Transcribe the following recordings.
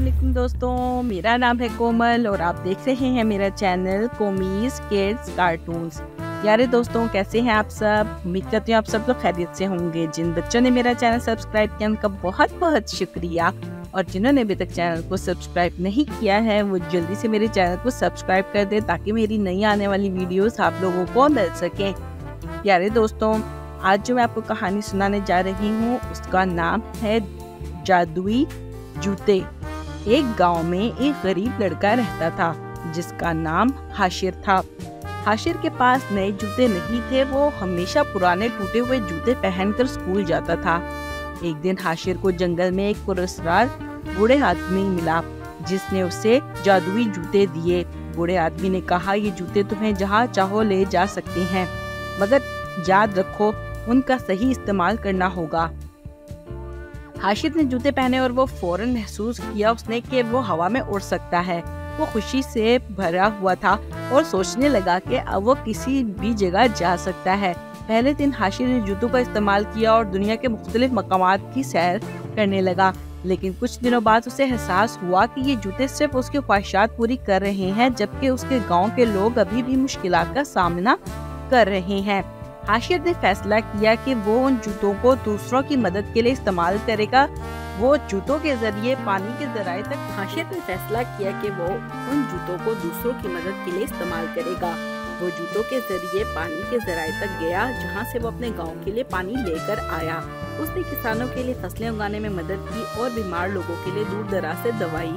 अस्सलामुअलैकुम दोस्तों, मेरा नाम है कोमल और आप देख रहे हैं मेरा चैनल कोमीज किड्स कार्टून्स। प्यारे दोस्तों, कैसे हैं आप सब? उम्मीद करती हूँ आप सब लोग खैरियत से होंगे। जिन बच्चों ने मेरा चैनल सब्सक्राइब किया उनका बहुत बहुत शुक्रिया, और जिन्होंने अभी तक चैनल को सब्सक्राइब नहीं किया है वो जल्दी से मेरे चैनल को सब्सक्राइब कर दे ताकि मेरी नई आने वाली वीडियोस आप लोगों को मिल सके। प्यारे दोस्तों, आज जो मैं आपको कहानी सुनाने जा रही हूँ उसका नाम है जादुई जूते। एक गांव में एक गरीब लड़का रहता था जिसका नाम हाशिर था। हाशिर के पास नए जूते नहीं थे, वो हमेशा पुराने टूटे हुए जूते पहनकर स्कूल जाता था। एक दिन हाशिर को जंगल में एक पुरस्कार बूढ़े आदमी मिला जिसने उसे जादुई जूते दिए। बूढ़े आदमी ने कहा, ये जूते तुम्हें जहाँ चाहो ले जा सकते हैं, मगर याद रखो उनका सही इस्तेमाल करना होगा। हाशिर ने जूते पहने और वो फौरन महसूस किया उसने कि वो हवा में उड़ सकता है। वो खुशी से भरा हुआ था और सोचने लगा कि अब वो किसी भी जगह जा सकता है। पहले दिन हाशिर ने जूतों का इस्तेमाल किया और दुनिया के मुख्तलिफ मकामात की सैर करने लगा, लेकिन कुछ दिनों बाद उसे एहसास हुआ कि ये जूते सिर्फ उसकी ख्वाहिशात पूरी कर रहे हैं, जबकि उसके गांव के लोग अभी भी मुश्किलात का सामना कर रहे हैं। हाशिर ने फैसला किया कि वो उन जूतों को दूसरों की मदद के लिए इस्तेमाल करेगा। वो जूतों के जरिए पानी के ज़राए तक हाशिर ने फैसला किया कि वो उन जूतों को दूसरों की मदद के लिए इस्तेमाल करेगा। वो जूतों के जरिए पानी के ज़राए तक गया जहाँ से वो अपने गांव के लिए पानी लेकर आया। उसने किसानों के लिए फसलें उगाने में मदद की और बीमार लोगों के लिए दूर दराज से दवाई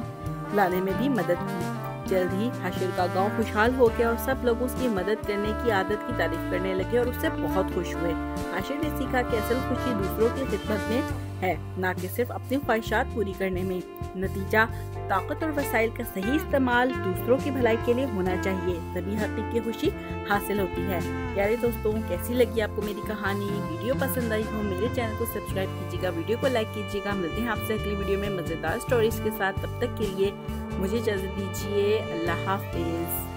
लाने में भी मदद की। जल्द ही हाशिर का गांव खुशहाल हो गया और सब लोग उसकी मदद करने की आदत की तारीफ करने लगे और उससे बहुत खुश हुए। हाशिर ने सीखा कि असल खुशी दूसरों की खिदमत में है, ना कि सिर्फ अपनी ख्वाहिशात पूरी करने में। नतीजा, ताकत और वसाइल का सही इस्तेमाल दूसरों की भलाई के लिए होना चाहिए, तभी हकीकी खुशी हासिल होती है। प्यारे दोस्तों, कैसी लगी आपको मेरी कहानी? वीडियो पसंद आई हो मेरे चैनल को सब्सक्राइब कीजिएगा, वीडियो को लाइक कीजिएगा। मिलते हैं आपसे अगली वीडियो में मजेदार स्टोरीज के साथ। तब तक के लिए मुझे इजाजत दीजिए। अल्लाह हाफिज।